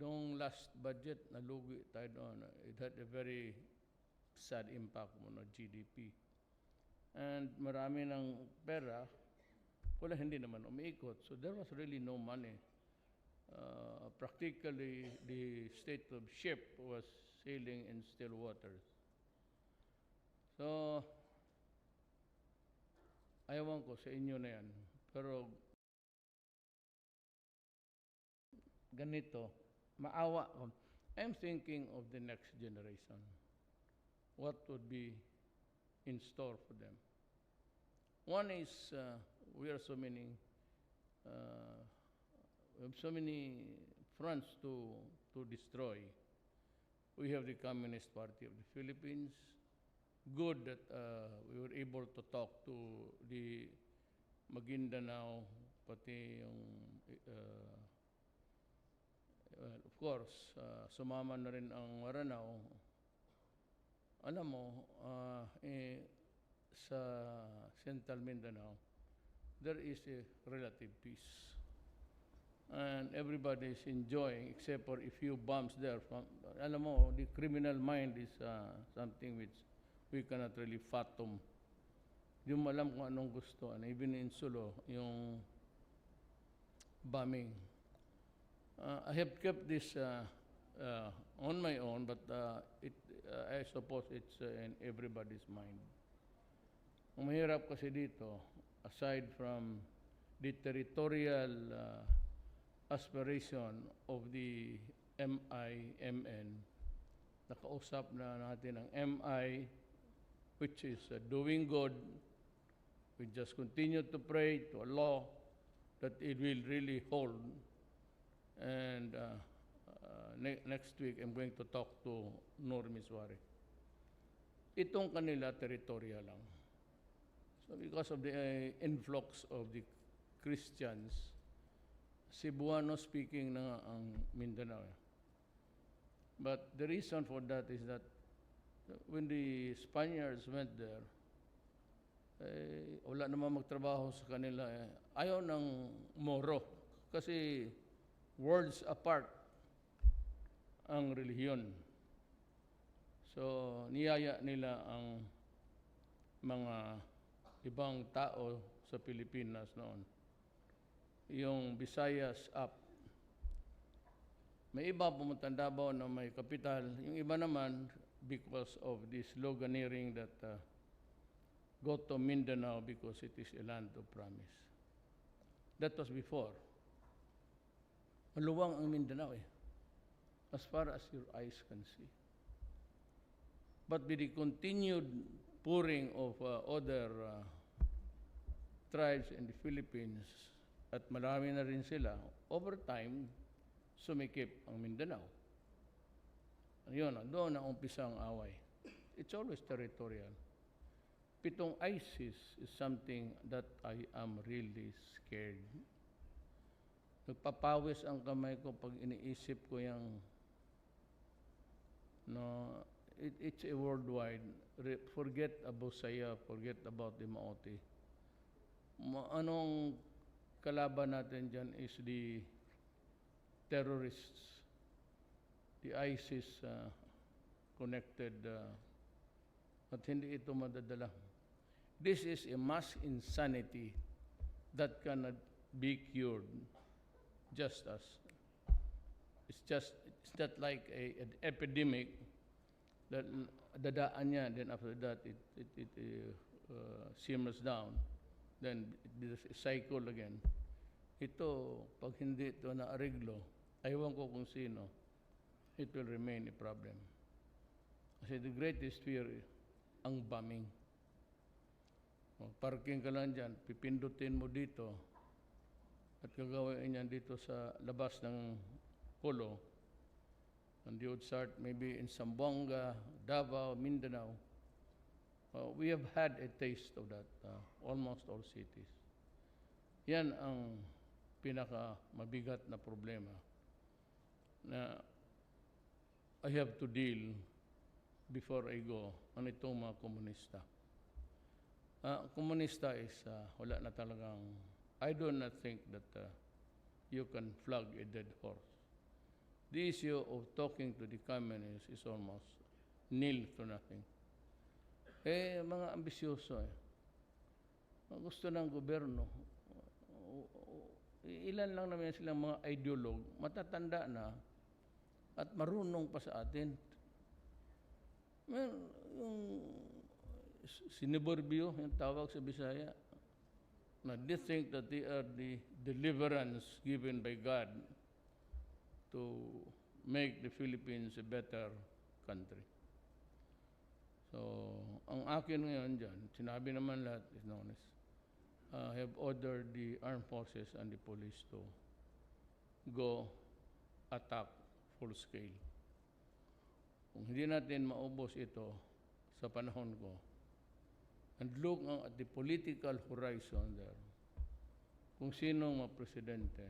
Noong last budget, nalugi tayo doon. It had a very sad impact on our GDP. And marami ng pera, wala, hindi naman umiikot. So there was really no money. Practically, the state of ship was sailing in still waters. So, ayawan ko sa inyo na yan. Pero, ganito, maawa ko. I'm thinking of the next generation. What would be in store for them? One is, we have so many fronts to destroy. We have the Communist Party of the Philippines. Good that we were able to talk to the Mindanao, pati yung, of course, sumama na rin ang Maranao. Alam mo, sa Central Mindanao, there is a relative peace. And everybody is enjoying, except for a few bombs there. Alam mo, the criminal mind is something which we cannot really fathom. Hindi mo alam kung anong gusto. And even in Sulu, yung bombing. I have kept this on my own, but I suppose it's in everybody's mind. Ang mahirap kasi dito, aside from the territorial aspiration of the MI-MN, nakausap na natin ang MI, which is doing good. We just continue to pray to Allah that it will really hold. And next week, I'm going to talk to Nur Miswari. Itong kanila territorial lang. So because of the influx of the Christians, Cebuano speaking na ang Mindanao. But the reason for that is that when the Spaniards went there, wala naman magtrabaho sa kanila. Ayaw ng Moro kasi worlds apart ang relihiyon. So niyaya nila ang mga ibang tao sa Pilipinas noon. Yung Visayas up. May iba pumunta Davao na may kapital. Yung iba naman, because of this sloganeering that go to Mindanao because it is a land of promise. That was before. Maluwang ang Mindanao as far as your eyes can see. But with the continued pouring of other tribes in the Philippines, at marami na rin sila, over time, sumikip ang Mindanao. Yun, doon ang umpisa ang away. It's always territorial. Pitong ISIS is something that I am really scared. Nagpapawis ang kamay ko pag iniisip ko yung, it's a worldwide. Forget about Saya, forget about the Maoti. Anong kalaban natin dyan is the terrorists, the ISIS connected, at hindi ito madadala. This is a mass insanity that cannot be cured. It's not like an epidemic that dadaan niya, then after that it simmers down. Then there's a cycle again. Ito, pag hindi ito na-areglo, aywan ko kung sino, it will remain a problem. Kasi the greatest fear, ang bombing. Parking ka lang dyan, pipindutin mo dito, at gagawin yan dito sa labas ng Polo. And you would start maybe in Zamboanga, Davao, Mindanao. We have had a taste of that, almost all cities. Yan ang pinaka mabigat na problema na I have to deal before I go ang itong mga komunista. Komunista is wala na talagang, I do not think that you can flog a dead horse. the issue of talking to the communists is almost nil to nothing. Mga ambisyoso Ang gusto ng gobyerno, ilan lang naman silang mga ideolog, matatanda na at marunong pa sa atin. Yung siniburbio, yung tawag sa Bisaya, na they think that they are the deliverance given by God to make the Philippines a better country. So, ang akin ngayon dyan, sinabi naman lahat is known as, have ordered the armed forces and the police to go attack full scale. Kung hindi natin maubos ito sa panahon ko, and look at the political horizon there, kung sino mga presidente,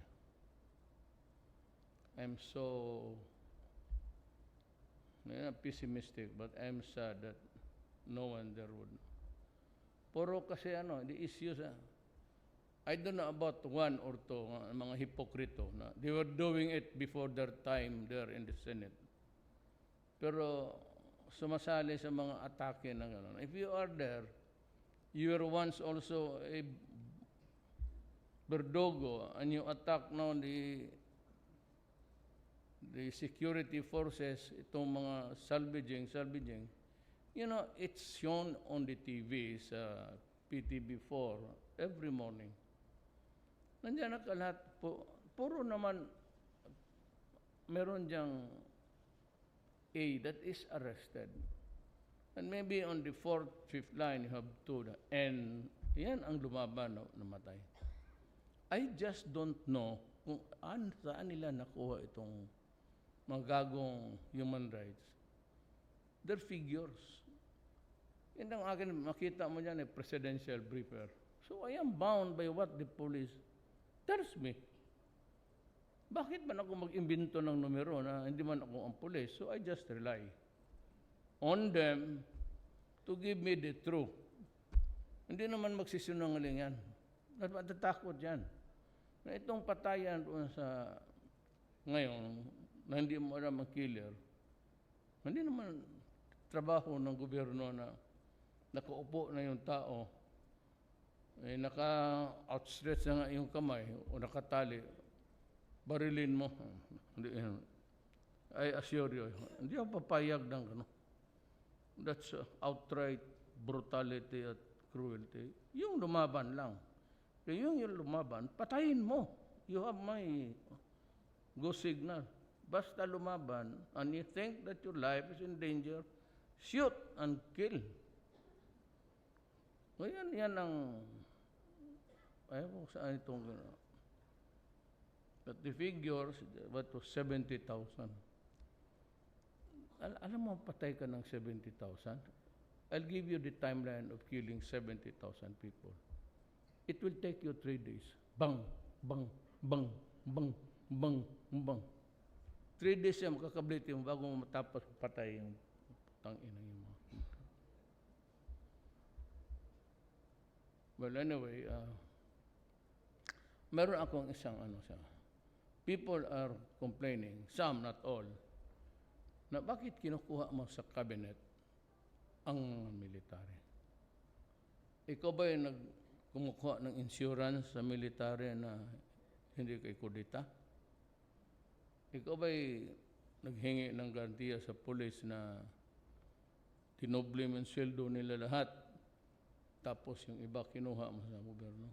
I'm so pessimistic, but I'm sad that no one there would. Puro kasi the issues, I don't know about one or two, mga hipokrito, na they were doing it before their time there in the Senate. Pero sumasali sa mga atake ng gano'n. If you are there, you were once also a Berdogo, and you attack now the security forces, itong mga salvaging, you know, it's shown on the TV sa PTV4 every morning. Nandiyan nakalahat po, puro naman meron diyang A that is arrested. And maybe on the fourth, fifth line, you have two, the N. Yan ang lumaban, namatay. I just don't know kung saan nila nakuha itong mga gagong human rights. They're figures. Yan ang akin, makita mo dyan, presidential briefer. So I am bound by what the police tells me. Bakit man ako mag-imbento ng numero na hindi man ako ang police? So I just rely on them to give me the truth. Hindi naman magsisinungaling yan. Natatakot yan. Na itong patayan sa ngayon, na hindi mo alam ang killer, hindi naman trabaho ng gobyerno na nakaupo na yung tao, naka-outstretch na nga yung kamay o nakatali, barilin mo. I assure you, hindi ako papayag ng gano'n. That's outright brutality at cruelty. Yung lumaban lang. Yung lumaban, patayin mo. You have my go signal. Basta lumaban, and you think that your life is in danger, shoot and kill. So yan ang, ayaw ko saan itong gano'n. But the figures, what was 70,000. Alam mo, patay ka ng 70,000? I'll give you the timeline of killing 70,000 people. It will take you 3 days. Bang, bang, bang, bang, bang, bang. 3 days yan, makakablit yung bago matapos patay yung tang-inang yung mga. Well, anyway, meron akong isang siya. People are complaining, some, not all, na bakit kinukuha mo sa cabinet ang military? Ikaw ba yung kumukuha ng insurance sa military na hindi kay kudita? Ikaw ba yung naghingi ng garantiya sa pulis na tinoble mo yung sweldo nila lahat, tapos yung iba kinuha mo sa gobyerno?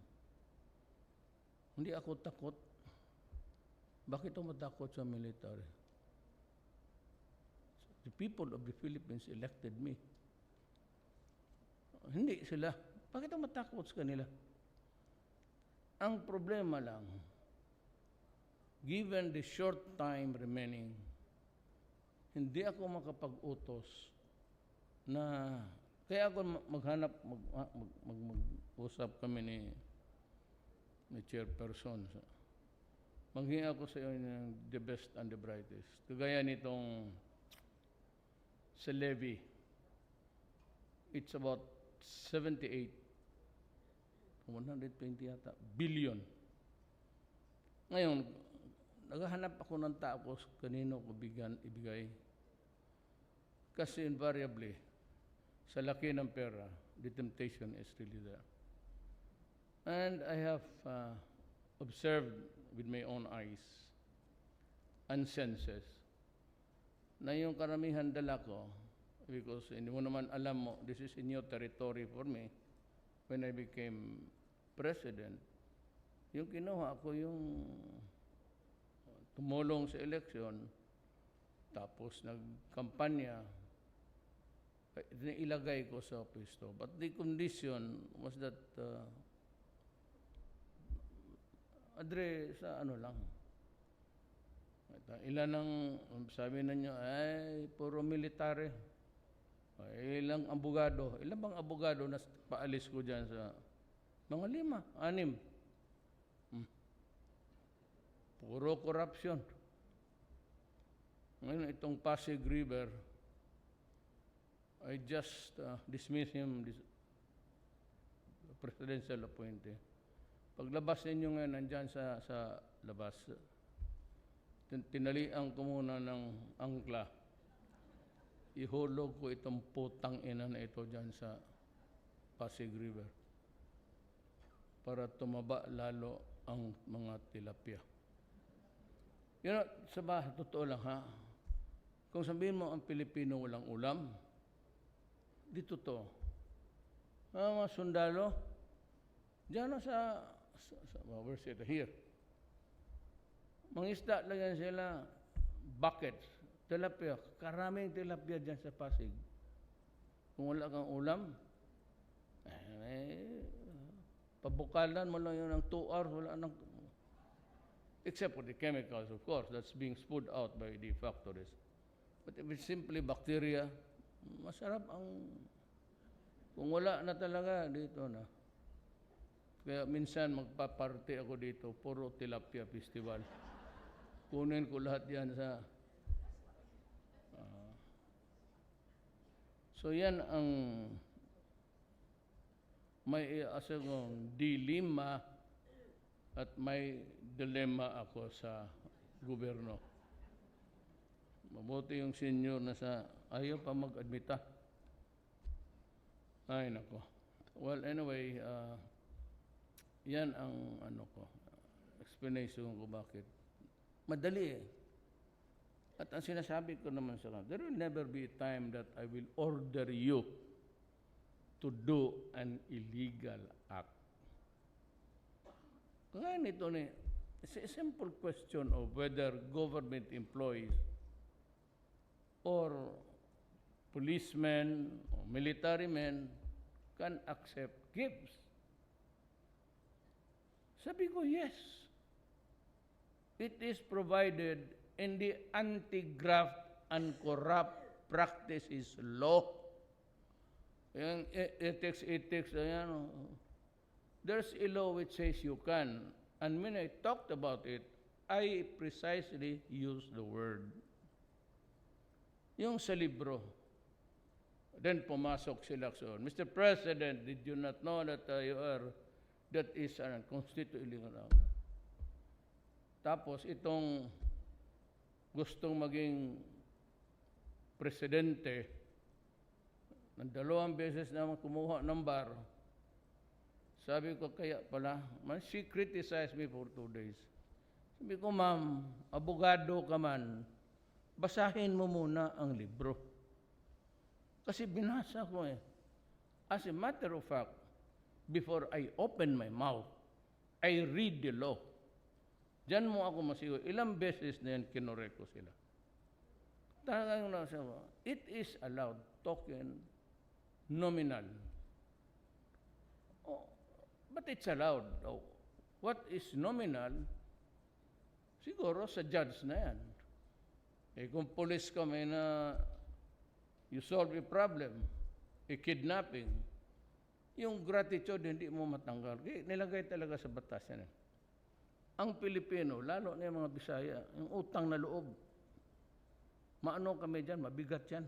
Hindi ako takot. Bakit ako matakot sa military? The people of the Philippines elected me. Hindi sila. Bakit ako matakot sa kanila? Ang problema lang, given the short time remaining, hindi ako makapag-utos na, kaya ako maghanap, mag-usap kami ni chairperson. Manghingi ako sa iyo ng the best and the brightest. Kagaya nitong sa levy, it's about 78, 120 yata, billion. Ngayon, naghahanap ako ng tao kung kanino ko ibigay. Kasi invariably, sa laki ng pera, the temptation is really there. And I have observed with my own eyes and senses na yung karamihan dala ko, because hindi mo naman alam mo, this is a new territory for me when I became president. Yung kinuha ko yung tumulong sa eleksyon, tapos nagkampanya, ilagay ko sa pwesto. But the condition was that sa ano lang. Ilan ang sabi ninyo, ay puro military. Ilang abogado. Ilan bang abogado na paalis ko dyan sa mga 5, 6. Puro corruption. Ngayon itong Pasig River, I just dismiss him, presidential appointee. Paglabas ninyo ngayon, nandyan sa labas, tinalian ko muna ng angkla. Ihulog ko itong putang ina na ito dyan sa Pasig River para tumaba lalo ang mga tilapia. You know, totoo lang ha, kung sabihin mo ang Pilipino walang ulam, di totoo. Mga sundalo, dyan where's it? Here. Mangisda lang yan sila, buckets, tilapia, karaming tilapia dyan sa Pasig. Kung wala kang ulam, pabukalan mo lang yun ng 2 hours, wala nang, except for the chemicals, of course, that's being spewed out by the factories. But if it's simply bacteria, masarap kung wala na talaga, dito na. Kaya minsan magpaparte ako dito, puro tilapia festival. Kunin ko lahat yan sa... so yan ang may asagong dilema at may dilemma ako sa gobyerno. Mabuti yung senior na ayaw pa mag-admita. Ay, nako. Well, anyway, yan ang explanation ko bakit. Madali eh. At ang sinasabi ko naman sa kanila, there will never be a time that I will order you to do an illegal act. Kaya nito it's a simple question of whether government employees or policemen or military men can accept gifts. Sabi ko, yes. It is provided in the Anti-Graft and Corrupt Practices Law. Yung ethics, ayan. There's a law which says you can. And when I talked about it, I precisely used the word. Yung sa libro. Then pumasok sila sa Mr. President, did you not know that that is unconstitutional? Tapos itong gustong maging presidente, ng 2 beses naman kumuha ng bar, sabi ko kaya pala, she criticized me for 2 days. Sabi ko, ma'am, abogado ka man, basahin mo muna ang libro. Kasi binasa ko eh. As a matter of fact, before I open my mouth, I read the law. Diyan mo ako masigo. Ilang beses na yan kinore ko sila. Talagang nasabi, it is allowed, token, nominal. Oh, but it's allowed. Oh, what is nominal, siguro sa judge na yan. Eh kung police ka may na you solve a problem, a kidnapping, yung gratitude hindi mo matanggal. Nilagay talaga sa batas yan. Ang Pilipino, lalo na yung mga Bisaya, yung utang na loob. Maano kami dyan, mabigat yan.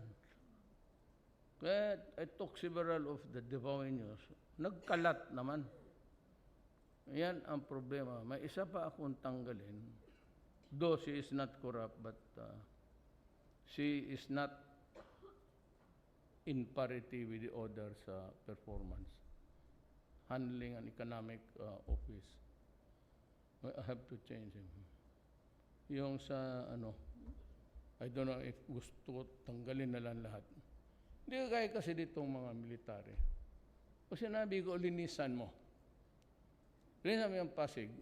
Kaya I took several of the devoinos. Nagkalat naman. Yan ang problema. May isa pa akong tanggalin. though she is not corrupt, but she is not in parity with the others' performance, handling an economic office. Well, I have to change him. Yung sa I don't know if gusto tanggalin na lang lahat. Hindi kagaya kasi ditong mga military. O sinabi ko, linisan mo. Linisan mo yung Pasig.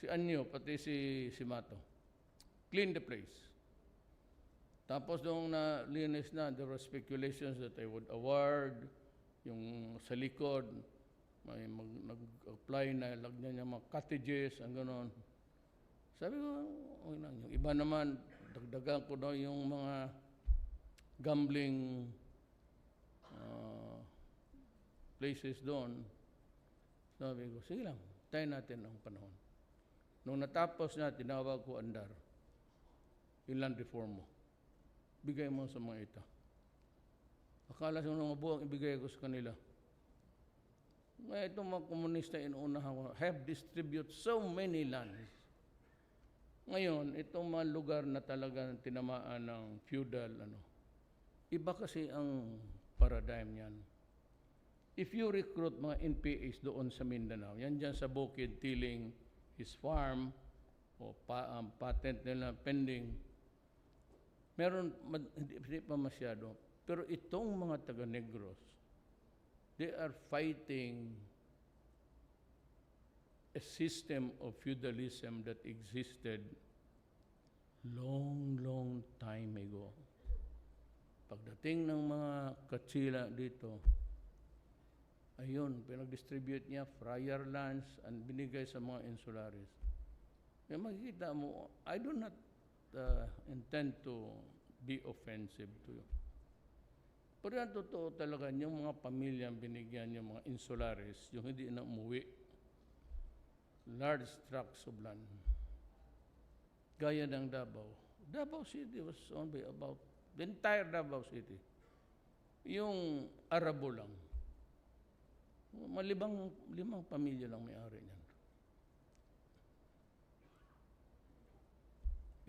Si Anyo, pati si Mato. Clean the place. Tapos nung nalinis na, there were speculations that I would award yung sa likod, may nag-apply na lagyan niya mga cottages, ang gano'n. Sabi ko, okay lang. Yung iba naman, dagdagan ko daw yung mga gambling places doon. Sabi ko, sige lang, tayo natin ang panahon. Nung natapos na, tinawag ko andar, ilan reform mo. Bigay mo sa mga ito. Akala sa mga buwang ibigay ko sa kanila. Ngayon, itong mga komunista inuunahan ko, have distribute so many lands. Ngayon, itong mga lugar na talaga tinamaan ng feudal, iba kasi ang paradigm niyan. If you recruit mga NPAs doon sa Mindanao, yan dyan sa bukid, tiling his farm, o patent nila pending, meron, hindi pa masyado. Pero itong mga taga-Negros, they are fighting a system of feudalism that existed long time ago. Pagdating ng mga Katsila dito, ayun, pinag-distribute niya friar lands and binigay sa mga insularis. Kaya makikita mo, I do not intend to be offensive to you. Pero yan totoo talaga, yung mga pamilyang binigyan yung mga insularis, yung hindi na umuwi, large tracts of land. Gaya ng Davao. Davao City was owned by about, the entire Davao City. Yung Arabo lang. Limang pamilya lang may-ari niyan.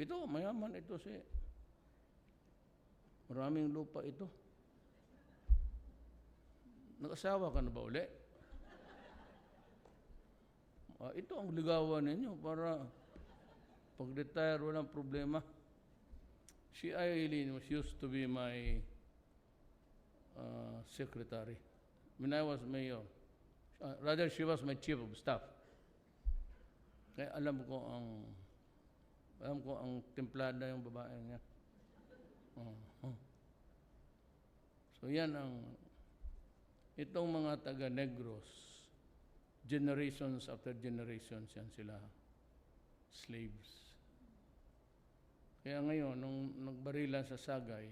Ito, mayaman ito si, maraming lupa ito. Nag-asawa ka na ba uli? Ito ang ligawan ninyo para pag-retire walang problema. Si Eileen was used to be my secretary. When I was mayor, rather she was my chief of staff. Kaya alam ko ang templada yung babae niya. So yan itong mga taga-Negros, generations after generations yan sila, slaves. Kaya ngayon, nung nagbarilan sa Sagay,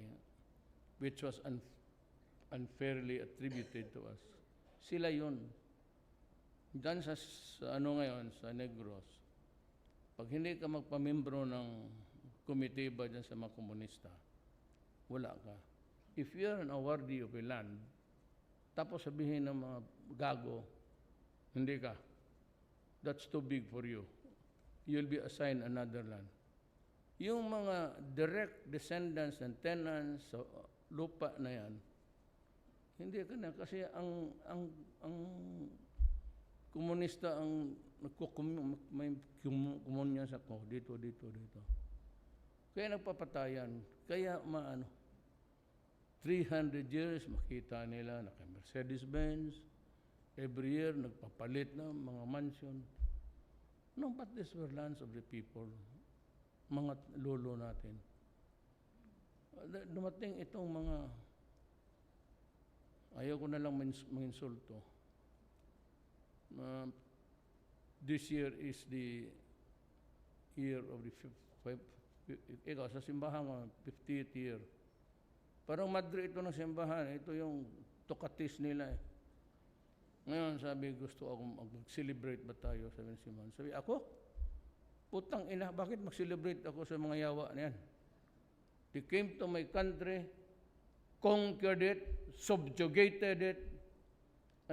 which was unfairly attributed to us, sila yun. Diyan sa ngayon, sa Negros, pag hindi ka magpamimbro ng komitiba dyan sa mga komunista, wala ka. If you're an awardee of a land, tapos sabihin ng mga gago, hindi ka. That's too big for you. You'll be assigned another land. Yung mga direct descendants and tenants sa lupa na yan, hindi ka na kasi ang komunista ang may kumunya sa dito. Kaya nagpapatayan. Kaya 300 years, makita nila, naka-Mercedes-Benz, every year, nagpapalit na mga mansion. No, but these were lands of the people, mga lolo natin. Dumating itong mga, ayaw ko na lang manginsulto. This year is the year of the ikaw, sa simbahan, 50th year. Parang madre ito ng simbahan. Ito yung tukatis nila. Ngayon, sabi, gusto akong mag-celebrate ba tayo? Sabi ni Simon. Sabi, ako? Putang ina, bakit mag-celebrate ako sa mga yawa na yan? They came to my country, conquered it, subjugated it,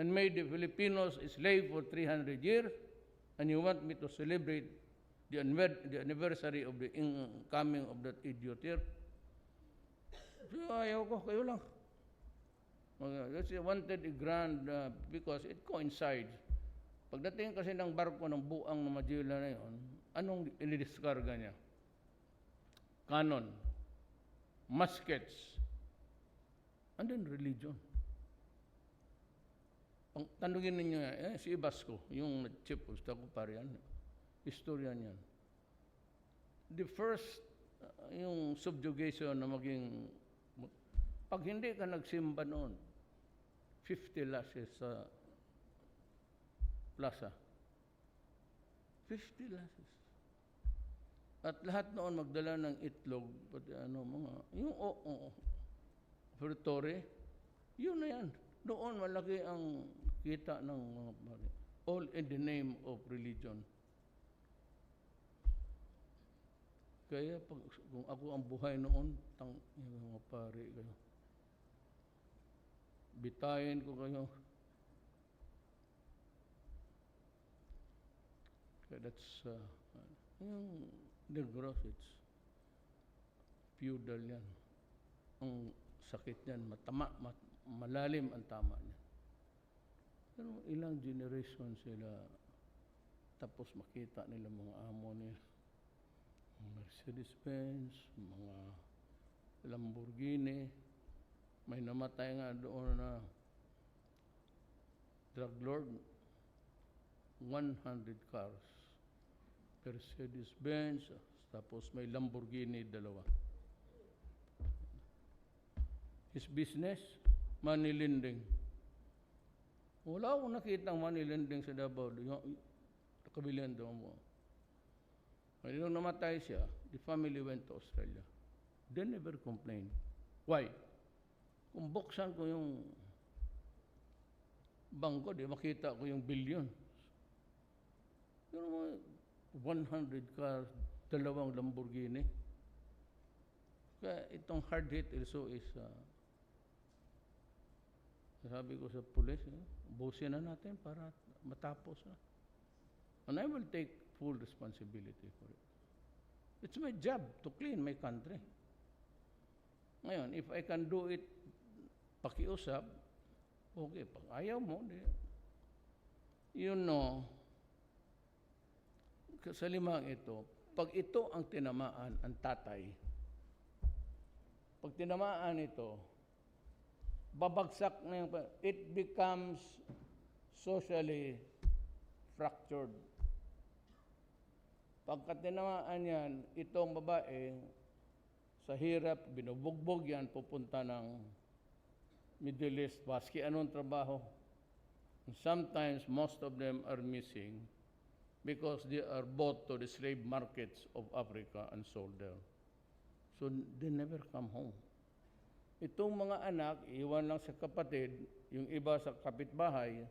and made the Filipinos a slave for 300 years, and you want me to celebrate the anniversary of the coming of that idiot here. So ayaw ko, kayo lang. Kasi wanted a grand because it coincides. Pagdating kasi ng barko ng buang na Magellan na yun, anong inidiskarga niya? Cannon, muskets, and then religion. Tanungin ninyo, si Ibasco, yung chief of staff ko pare yan, historian yan. The first, yung subjugation na maging, pag hindi ka nagsimba noon, 50 lashes sa plaza. 50 lashes. At lahat noon magdala ng itlog, pati mga, yung offertory, yun na yan. Doon malaki ang kita ng mga pare. All in the name of religion. Kaya kung ako ang buhay noon, mga pare kayo. Bitayin ko kayo. Kaya that's, yung Negros, it's feudal yan. Ang sakit yan, malalim ang tama niya. Pero ilang generation sila, tapos makita nila mga amo nila. Mercedes-Benz, mga Lamborghini, may namatay nga doon na drug lord, 100 cars. Mercedes-Benz, tapos may Lamborghini, 2. His business, money lending. Wala akong nakitang money lending sa Davao. Kabilan doon mo. Nung namatay siya, the family went to Australia. They never complained. Why? Kung buksan ko yung bangko, di makita ko yung billion. Yung mga 100 cars, 2 Lamborghini. Kaya itong hard hit also is, sabi ko sa pulis, busin na natin para matapos na. And I will take full responsibility for it. It's my job to clean my country. Ngayon, if I can do it, pakiusap, okay. Pag ayaw mo, you know, sa limang ito, pag ito ang tinamaan, ang tatay, pag tinamaan ito, babagsak na yung, it becomes socially fractured. Pagka tinamaan yan, itong babae, sa hirap, binubugbog yan, pupunta ng Middle East, baski anong trabaho. And sometimes, most of them are missing because they are bought to the slave markets of Africa and sold there. So, they never come home. Itong mga anak, iwan lang sa kapatid, yung iba sa kapitbahay.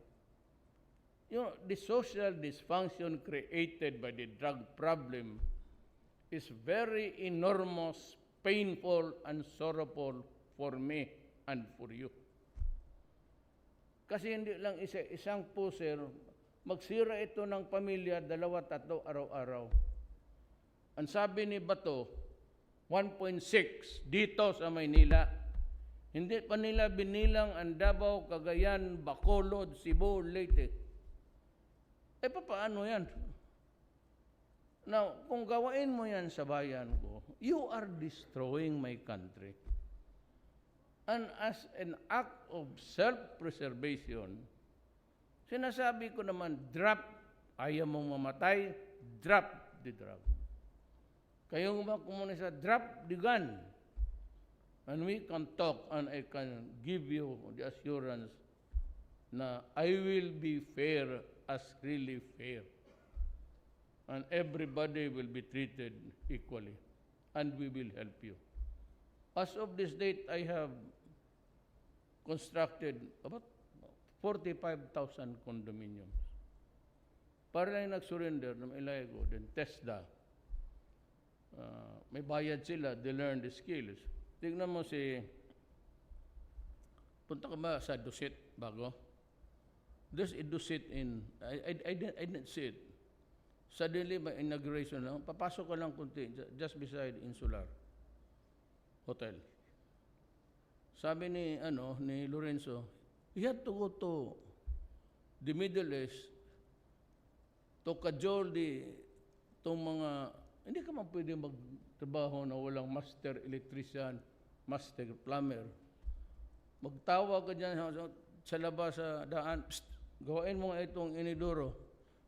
The social dysfunction created by the drug problem is very enormous, painful, and sorrowful for me and for you. Kasi hindi lang isang puser, magsira ito ng pamilya, 2-3 araw-araw. Ang sabi ni Bato, 1.6 dito sa Maynila. Hindi pa nila binilang ang Davao, Cagayan, Bacolod, Cebu, Leyte. Paano yan? Now, kung gawain mo yan sa bayan ko, you are destroying my country. And as an act of self-preservation, sinasabi ko naman, drop, ayaw mong mamatay, drop the drug. Kayong mga komunista, drop the gun. And we can talk and I can give you the assurance na I will be fair as really fair. And everybody will be treated equally. And we will help you. As of this date, I have constructed about 45,000 condominiums. Para lang nag-surrender ng Ilago, then TESDA. May bayad sila, they learn the skills. Tingnan mo punta ka ba sa Dusit bago? There's a Dusit in, I didn't see it. Suddenly, may inauguration lang, papasok ka lang kunti, just beside Insular Hotel. Sabi ni Lorenzo, you have to go to the Middle East to cajole itong mga, hindi ka man pwede magtrabaho na walang master electrician, master plumber. Magtawag ka dyan sa labas sa daan, psst, gawain mo nga itong inidoro.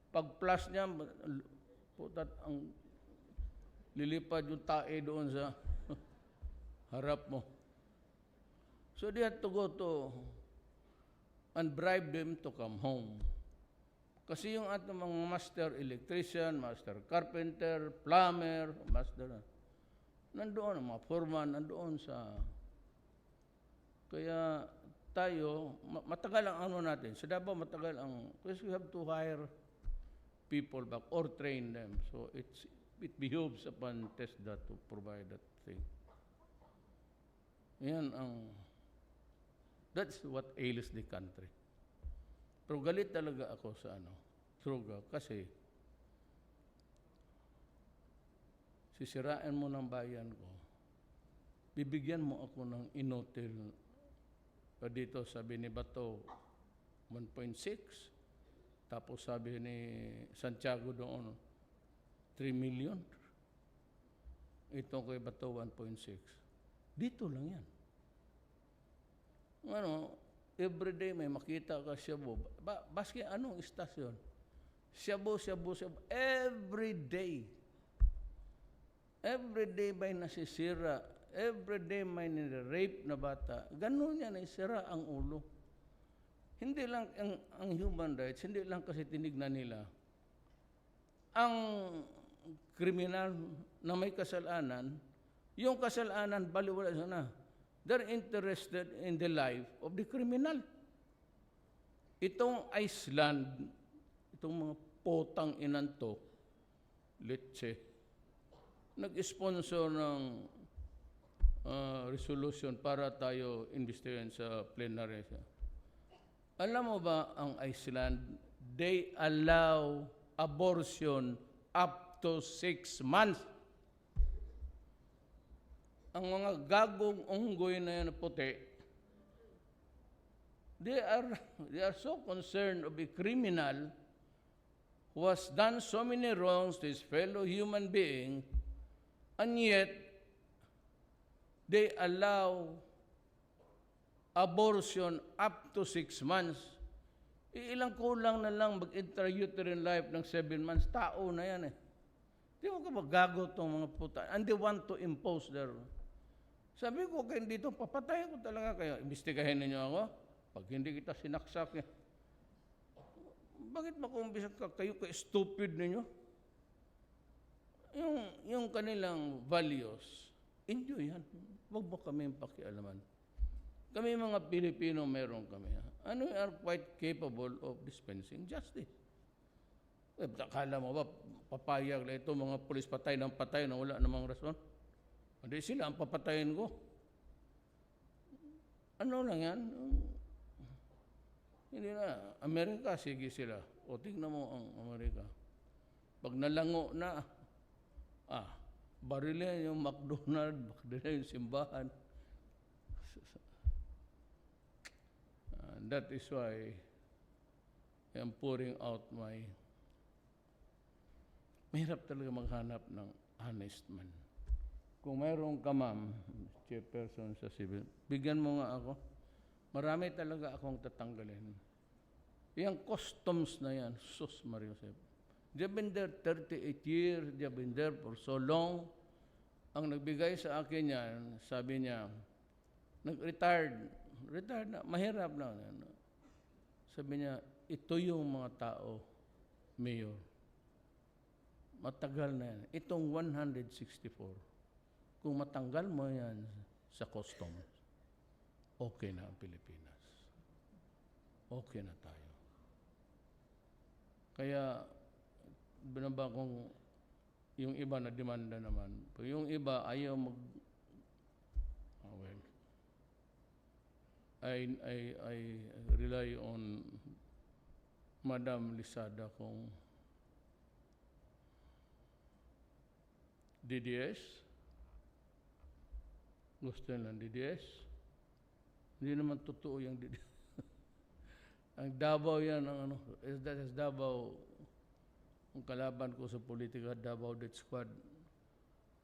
Pag-plus niya, putat ang lilipad yung tae doon sa harap mo. So they had to go to and bribe them to come home. Kasi yung ating mga master electrician, master carpenter, plumber, master, nandoon, mga foreman, nandoon sa... Kaya tayo, matagal ang natin. Sa Davao, matagal ang... Because we have to hire people back or train them. So it behoves upon TESDA to provide that thing. Yan ang... That's what ails the country. Pero galit talaga ako sa Truga kasi sisirain mo ng bayan ko, bibigyan mo ako ng inotel dito, sabi ni Bato 1.6, tapos sabi ni Santiago doon 3 million. Ito kay Bato 1.6. Dito lang yan. Everyday may makita ka Shabu. Baski anong istasyon? Shabu. Every day may nasisira. Every day may nire-rape na bata. Ganun yan, isira ang ulo. Hindi lang ang human rights, hindi lang kasi tinignan nila. Ang kriminal na may kasalanan, yung kasalanan, baliwala na. They're interested in the life of the criminal. Itong Iceland, itong mga potang inanto, Lecce, nag-sponsor ng resolution para tayo investigahan sa plenary. Alam mo ba ang Iceland, they allow abortion up to 6 months. Ang mga gagong unggoy na yan puti, they are so concerned of a criminal who has done so many wrongs to his fellow human being, and yet they allow abortion up to 6 months. Ilang kulang na lang mag-intrauterine life ng 7 months. Tao na yan eh. Di mo ka magago itong mga puta. And they want to impose their... Sabi ko, kayo dito, papatayin ko talaga kayo. Imbestigahin ninyo ako. Pag hindi kita sinaksak eh. Bakit makumbisa kayo ka-stupid ninyo? Yung kanilang values, enjoy yan. Huwag mo kami pakialaman. Kami mga Pilipino, meron kami. We are quite capable of dispensing justice. Akala mo ba, papayag na ito, mga pulis patay ng patay na wala namang rason? Hindi sila ang papatayin ko. Ano lang yan? Hindi na. Amerika, sige sila. O tingnan mo ang Amerika. Pag nalango na, barilin yung McDonald's, barilin yung simbahan. That is why I am pouring out my... Mahirap talaga maghanap ng honest man. Kung mayroon ka, ma'am, chairperson sa civil, bigyan mo nga ako. Marami talaga akong tatanggalin. Yung customs na yan, sus Mario Josep. They've been there 38 years, they've been there for so long. Ang nagbigay sa akin yan, sabi niya, retired na, mahirap na. Sabi niya, ito yung mga tao, Mayor. Matagal na yan. Itong 164. Kung matanggal mo yan sa customs, okay na ang Pilipinas. Okay na tayo. Kaya, binaba kong yung iba na demanda naman. Yung iba ayaw I rely on Madam Lisada kung DDS. Gusto nila ng DDS. Hindi naman totoo yung DDS. Ang Davao yan, ang ano, that is Davao, ang kalaban ko sa politika, Davao Death Squad.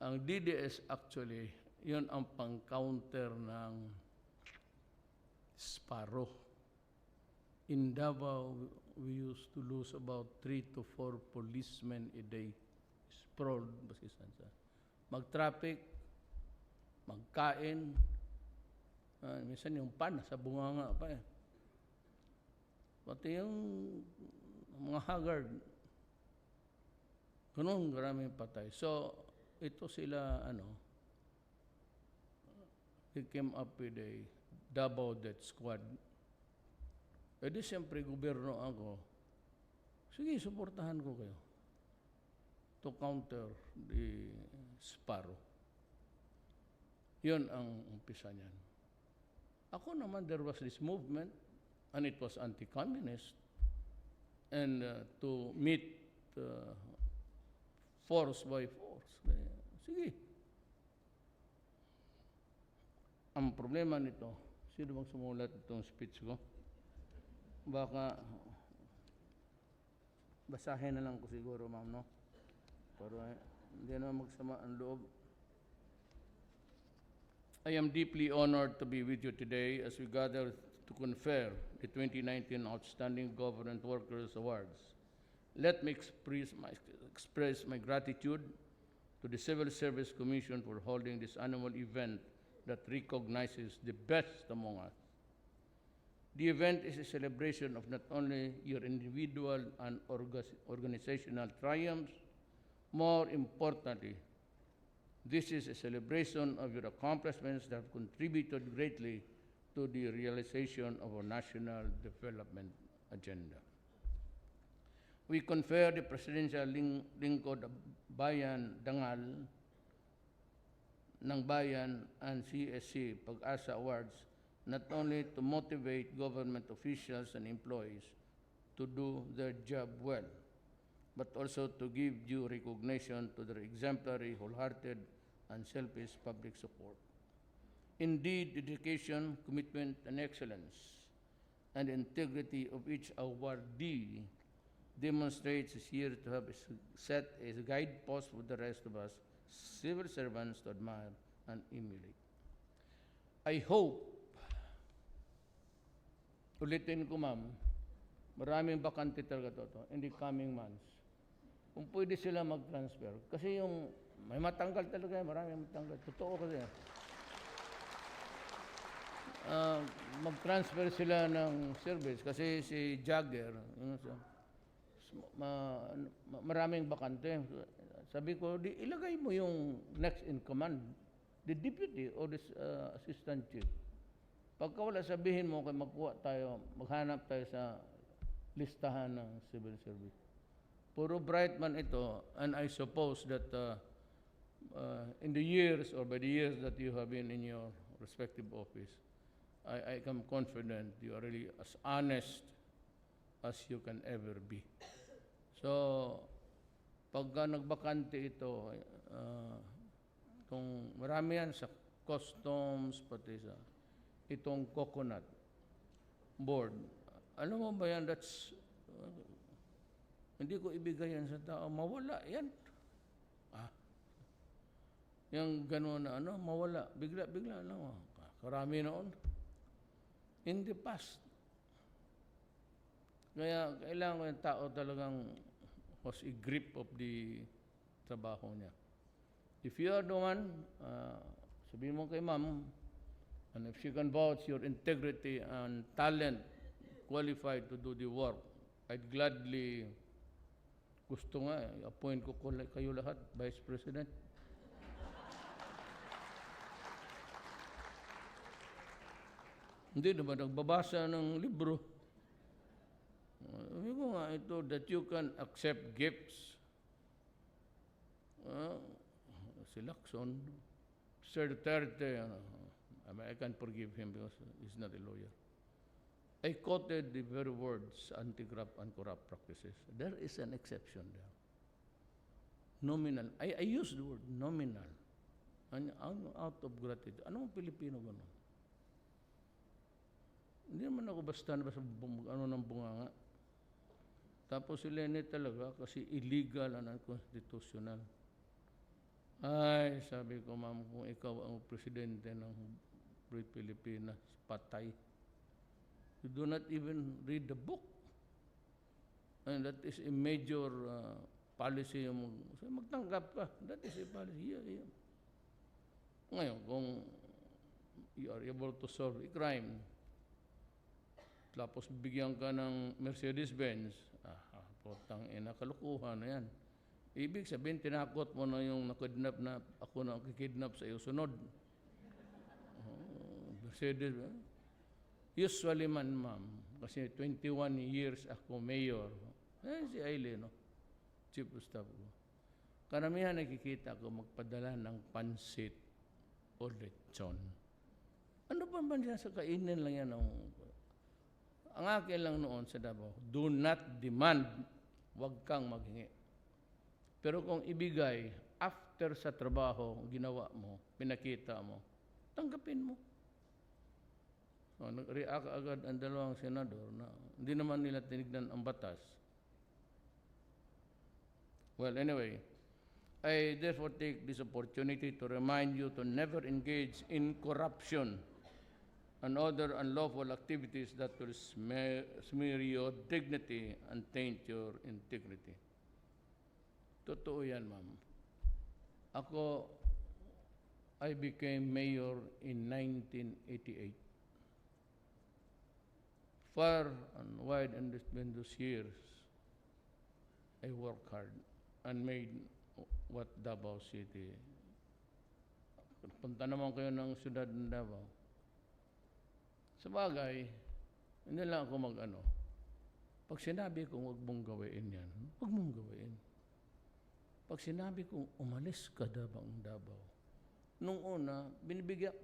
Ang DDS actually, yun ang pang-counter ng Sparrow. In Davao, we used to lose about 3 to 4 policemen a day. Sprawled, basisan sa. Mag-traffic, magkain, minsan yung pan, sa bunganga pa eh. Pati yung mga haggard, ganun, maraming patay. So, ito sila, they came up with a Davao Death Squad. E di siyempre, gobyerno ako, sige, suportahan ko kayo to counter the Sparrow. Yun ang umpisa niyan. Ako naman, there was this movement, and it was anti-communist, and to meet force by force. Sige. Ang problema nito, sino bang sumulat itong speech ko? Baka, basahin na lang ko siguro, ma'am, no? Pero hindi naman magsama ang loob. I am deeply honored to be with you today as we gather to confer the 2019 Outstanding Government Workers Awards. Let me express my gratitude to the Civil Service Commission for holding this annual event that recognizes the best among us. The event is a celebration of not only your individual and organizational triumphs, more importantly, this is a celebration of your accomplishments that have contributed greatly to the realization of our national development agenda. We confer the Presidential Lingkod Bayan Dangal ng Bayan and CSC Pag-asa Awards not only to motivate government officials and employees to do their job well, but also to give due recognition to their exemplary, wholehearted, and selfless public support. Indeed, dedication, commitment, and excellence, and integrity of each awardee demonstrates this year to have set as a guidepost for the rest of us civil servants to admire and emulate. I hope, ulitin ko ma'am, maraming bakante talaga to in the coming months. Kung pwede sila mag-transfer. Kasi yung may matanggal talaga, maraming matanggal. Totoo kasi. Mag-transfer sila ng service kasi si Jagger, maraming bakante. Sabi ko, ilagay mo yung next in command, the deputy or the assistant chief. Pagka wala, sabihin mo, maghanap tayo sa listahan ng civil service. Puro bright man ito, and I suppose that in the years or by the years that you have been in your respective office, I am confident you are really as honest as you can ever be. So, pagka nagbakante ito, kung marami yan sa customs, pati sa itong coconut board, alam mo ba yan, that's, hindi ko ibigay yan sa tao, mawala yan. Yung gano'n na mawala, bigla lang. Karami noon. In the past. Kaya kailangan ko yung tao talagang was a grip of the trabaho niya. If you are the one, sabihin mo kay ma'am, and if she can vouch your integrity and talent qualified to do the work, I'd gladly, gusto nga, appoint ko kayo lahat, Vice President. Hindi naman nagbabasa ng libro. Sabi ko nga ito, that you can accept gifts. Si Lacson, Sir Duterte, I can forgive him because he's not a lawyer. I quoted the very words anti-graft and corrupt practices. There is an exception there. Nominal. I use the word nominal. Out of gratitude. Anong Pilipino gano'n? Hindi naman ako basta ng bunganga. Tapos si Lene talaga kasi illegal and unconstitutional. Ay, sabi ko, ma'am, kung ikaw ang presidente ng Free Pilipinas, patay. You do not even read the book. And that is a major policy. So magtanggap ka. That is a policy. Yeah. Ngayon, kung you are able to solve a crime, tapos bigyan ka ng Mercedes-Benz, putang ina, kalukuhan na yan. Ibig sabihin, tinakot mo na yung nakidnap na ako na kikidnap sa iyo sunod. Mercedes, usually man, ma'am, kasi 21 years ako mayor. Si Aileen, no? Chief of Staff ko. Karamihan nakikita ko magpadala ng pansit o lechon. Ano pa man yan sa kainin lang yan? Ang akin lang noon sa Davao, do not demand, wag kang maghingi. Pero kung ibigay, after sa trabaho, ginawa mo, pinakita mo, tanggapin mo. So, nag-react agad ang dalawang senador na hindi naman nila tinignan ang batas. Well, anyway, I therefore take this opportunity to remind you to never engage in corruption and other unlawful activities that will smear your dignity and taint your integrity. Totoo yan, ma'am. Ako, I became mayor in 1988. Far and wide and between those years, I worked hard and made what Davao City. Punta naman kayo ng siyudad ng Davao. Sa bagay, hindi lang ako pag sinabi kong huwag mong gawin yan, huwag mong gawin. Pag sinabi kong umalis ka Davao, nung una, binibigyan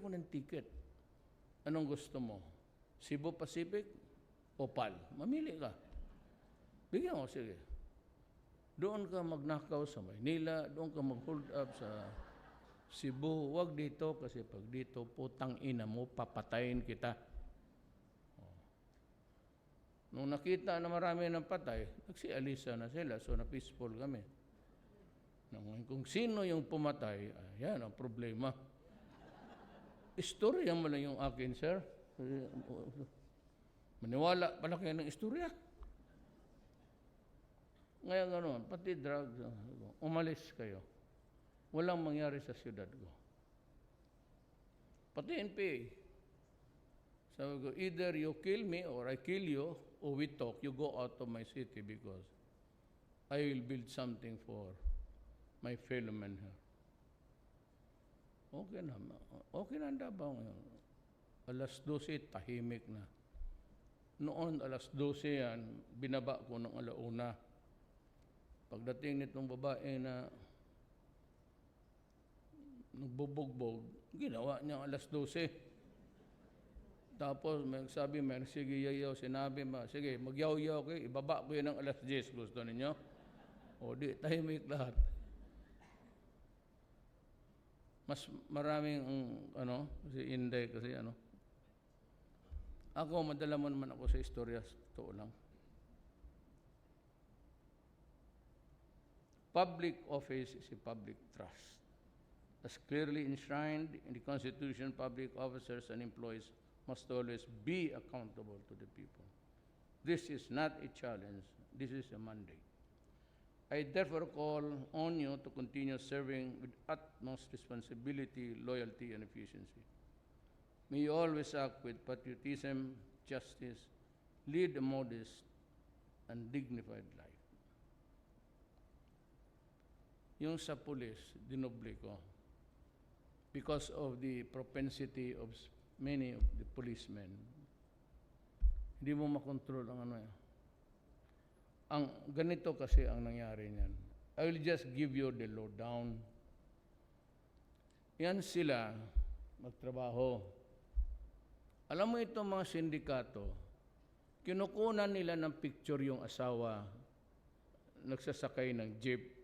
ko ng ticket. Anong gusto mo? Cebu Pacific o PAL? Mamili ka. Bigyan ko, sige. Doon ka magnakaw sa Maynila, doon ka mag-hold up sa Cebu, huwag dito kasi pag dito, putang ina mo, papatayin kita. Nung nakita na marami ng patay, nagsialisa na sila, so na-peaceful kami. Kung sino yung pumatay, yan ang problema. Istorya mo lang yung akin, sir. Maniwala pala kayo ng istorya. Ngayon gano'n, pati drugs, umalis kayo. Walang mangyari sa siyudad ko. Pati NPA. Sabi ko, either you kill me or I kill you, or we talk, you go out of my city because I will build something for my fellow men here. Okay na. Okay na ang Davao ngayon. Alas 12, tahimik na. Noon, alas 12 yan, binaba ko ng alauna. Pagdating nitong babae na nagbubugbog, ginawa niya alas 12. Tapos may sabi, sige yayaw, sinabi ma, sige, magyaw-yaw kayo, ibaba ko yun ng alas 10, gusto ninyo? O di, tahimik lahat. Mas maraming, si Inday, kasi ako, madala mo naman ako sa istorya, totoo lang. Public office is a public trust. As clearly enshrined in the Constitution, public officers and employees must always be accountable to the people. This is not a challenge. This is a mandate. I therefore call on you to continue serving with utmost responsibility, loyalty, and efficiency. May you always act with patriotism, justice, lead a modest and dignified life. Yung sa police, dinoble ko. Because of the propensity of many of the policemen, hindi mo makontrol ang Ang ganito kasi ang nangyari niyan. I will just give you the lowdown. Yan sila magtrabaho. Alam mo itong mga sindikato, kinukunan nila ng picture yung asawa nagsasakay ng jeep.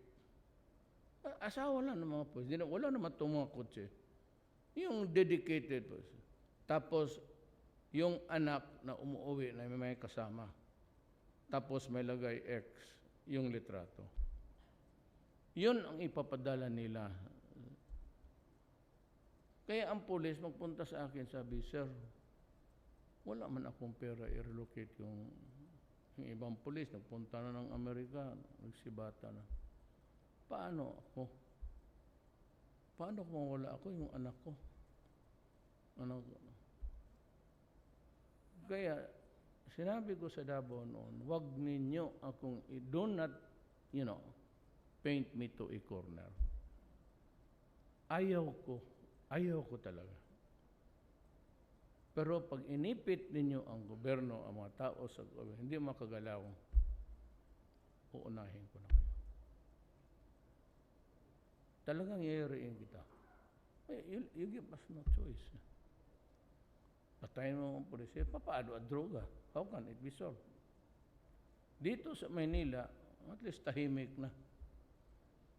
Asawa lang ng mga pulis. Wala naman itong mga kotse. Yung dedicated po. Tapos, yung anak na umuwi na may kasama. Tapos may lagay X, yung litrato. Yun ang ipapadala nila. Kaya ang pulis magpunta sa akin, sabi, Sir, wala man akong pera i-relocate yung ibang pulis. Nagpunta na ng Amerika, nagsibata na. Paano ako? Paano kung wala ako yung anak ko? Ano? Kaya, sinabi ko sa Davao noon, wag ninyo akong, do not, paint me to a corner. Ayaw ko talaga. Pero pag inipit ninyo ang gobyerno, ang mga tao sa gobyerno, hindi makagalaw, uunahin ko na kayo. Talagang yayariin kita. You give us no choice. Patayin mo ang pulisya, papaano ang droga? How can it be solved? Dito sa Maynila, at least tahimik na.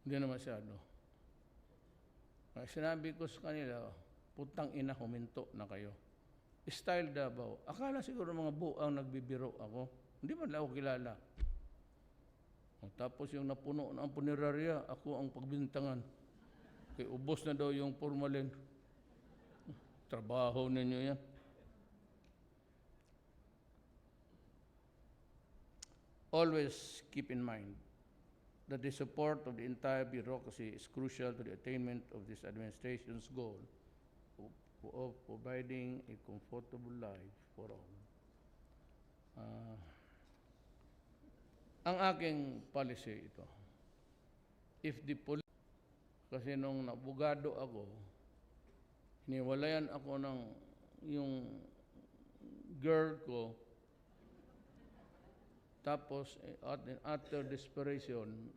Hindi na masyado. Sinabi ko sa kanila, putang ina, huminto na kayo. Style Davao. Akala siguro mga buang nagbibiro ako. Hindi man lang ako kilala. Tapos yung napuno na ang punerarya, ako ang pagbintangan. Kaya ubos na daw yung formalin. Trabaho ninyo yan. Always keep in mind that the support of the entire bureaucracy is crucial to the attainment of this administration's goal of providing a comfortable life for all. Ang aking policy ito, if the police, kasi nung nabugado ako, hiniwalayan ako ng yung girl ko, tapos after desperation,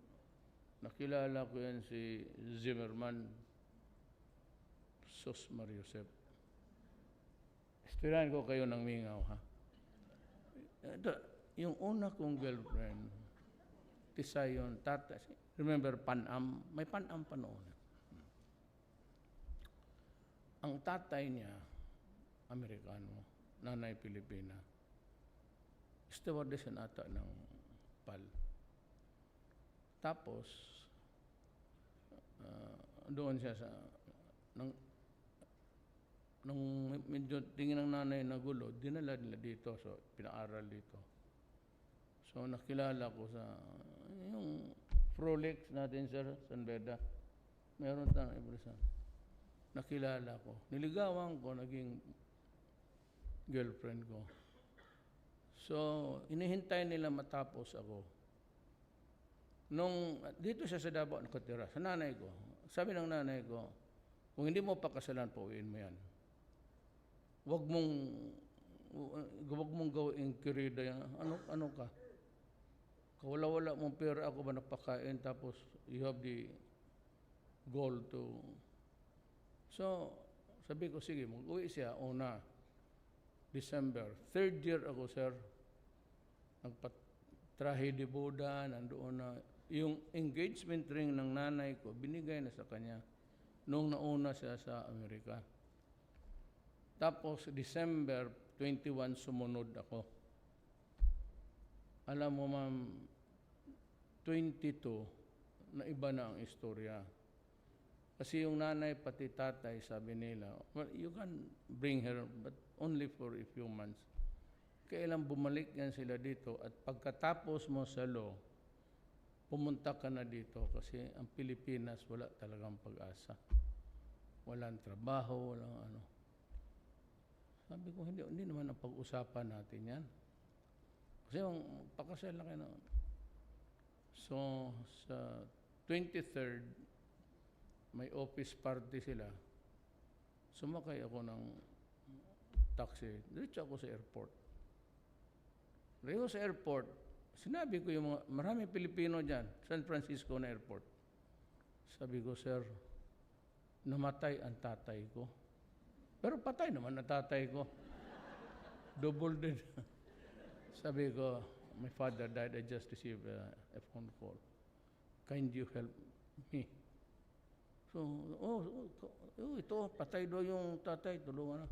nakilala ko yan si Zimmerman, Sos Mariusep. Istirahan ko kayo ng mingaw, ha? Yung una kong girlfriend, Tisayon, Tata, remember Pan-Am? May Pan-Am pa noon. Ang tatay niya, Amerikano, nanay Pilipina, stewardess na ata ng PAL. Tapos, doon siya sa, nung medyo tingin ng nanay na gulo, dinala nila dito, so pinaaral dito. So nakilala ko sa, yung Prolex natin, Sir, San Beda. Meron tayong ibrisa. Nakilala ko. Niligawan ko, naging girlfriend ko. So, inihintay nila matapos ako. Nung dito siya sa Davao nakatira, sa nanay ko, sabi ng nanay ko, kung hindi mo pakasalan, pauwiin mo yan. Huwag mong gawing kirida yan. Ano ka? Kawala-wala mong pera, ako ba napakain, tapos you have the goal to... So, sabi ko, sige, mag-uwi siya, una, December. Third year ako, sir, nagpatrahe de boda, nandoon na. Yung engagement ring ng nanay ko, binigay na sa kanya nung nauna siya sa Amerika. Tapos, December 21, sumunod ako. Alam mo, ma'am, 22, na iba na ang istorya. Kasi yung nanay pati tatay, sabi nila, well, you can bring her, but only for a few months. Kailan bumalik yan sila dito, at pagkatapos mo sa law, pumunta ka na dito kasi ang Pilipinas wala talagang pag-asa. Walang trabaho, walang ano. Sabi ko, hindi naman ang pag-usapan natin yan. Kasi yung pakasal na kayo. So, sa 23rd, may office party sila. Sumakay ako ng taxi. Diretso ako sa airport. Diretso sa airport, sinabi ko yung mga, maraming Pilipino dyan, San Francisco na airport. Sabi ko, sir, namatay ang tatay ko. Pero patay naman ang tatay ko. Double din. Sabi ko, my father died, I just received a phone call. Can you help me? So, ito, patay daw yung tatay, tulungan na.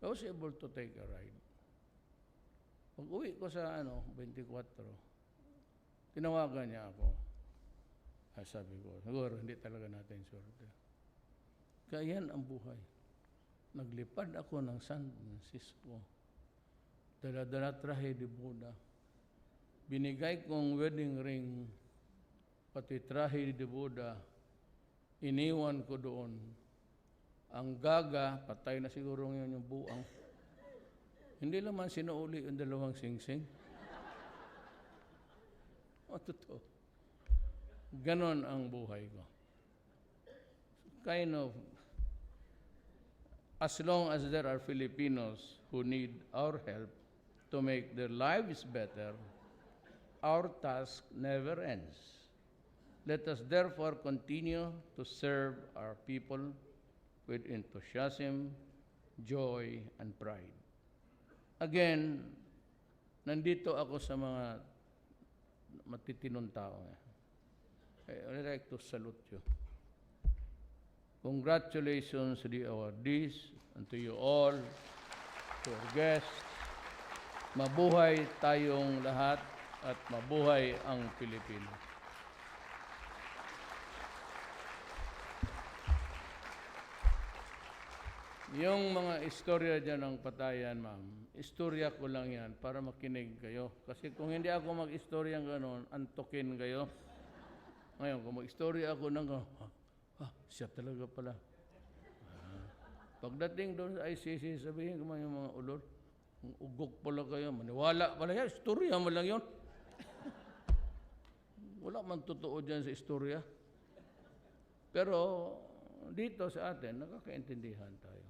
I was able to take a ride. Pag uwi ko sa 24, tinawagan niya ako. Sabi ko, siguro hindi talaga natin swerte. Kaya yan ang buhay. Naglipad ako ng San Francisco. Dala-dala trahe de Buda. Binigay kong wedding ring, pati trahe de Buda, iniwan ko doon. Ang gaga, patay na siguro ngayon yung buang. Hindi naman sinuuli yung dalawang singsing. O, totoo. Ganon ang buhay ko. Kind of, as long as there are Filipinos who need our help to make their lives better, our task never ends. Let us therefore continue to serve our people with enthusiasm, joy, and pride. Again, nandito ako sa mga matitinong tao. I'd like to salute you. Congratulations to the awardees and to you all, to our guests. Mabuhay tayong lahat at mabuhay ang Pilipinas. Yung mga istorya dyan ng patayan, ma'am, istorya ko lang yan para makinig kayo. Kasi kung hindi ako mag-istorya ng gano'n, antukin kayo. Ngayon, kung mag-istorya ako ng gano'n, siya talaga pala. Pagdating doon sa ICC, sabihin ko man yung mga ulol, ugok pala kayo, maniwala pala yan, istorya mo lang yun. Wala man totoo dyan sa istorya. Pero dito sa atin, nakakaintindihan tayo.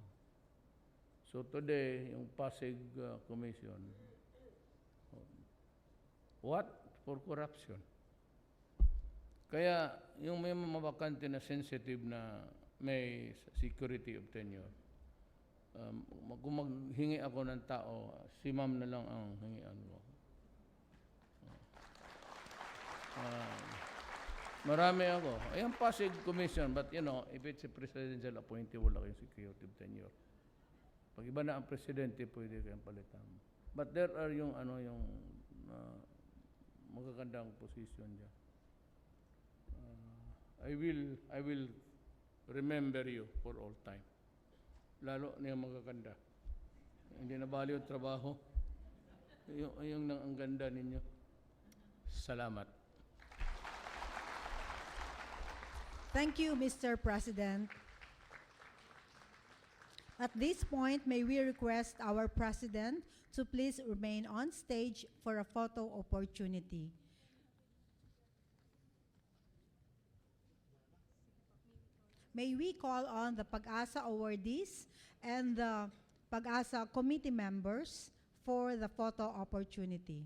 So today, yung Pasig Commission, what? For corruption. Kaya yung may mabakante na sensitive na may security of tenure, kung maghingi ako ng tao, si ma'am na lang ang hingian ko. Marami ako. Ayan Pasig Commission, but you know, if it's a presidential appointee, wala kayong security of tenure. Pag iba na ang presidente, pwede kayong palitan. But there are yung magagandang position dyan. I will remember you for all time. Lalo na yung magaganda. Hindi na bali yung trabaho. Yung ang ganda ninyo. Salamat. Thank you, Mr. President. At this point, may we request our President to please remain on stage for a photo opportunity. May we call on the Pag-asa awardees and the Pag-asa committee members for the photo opportunity.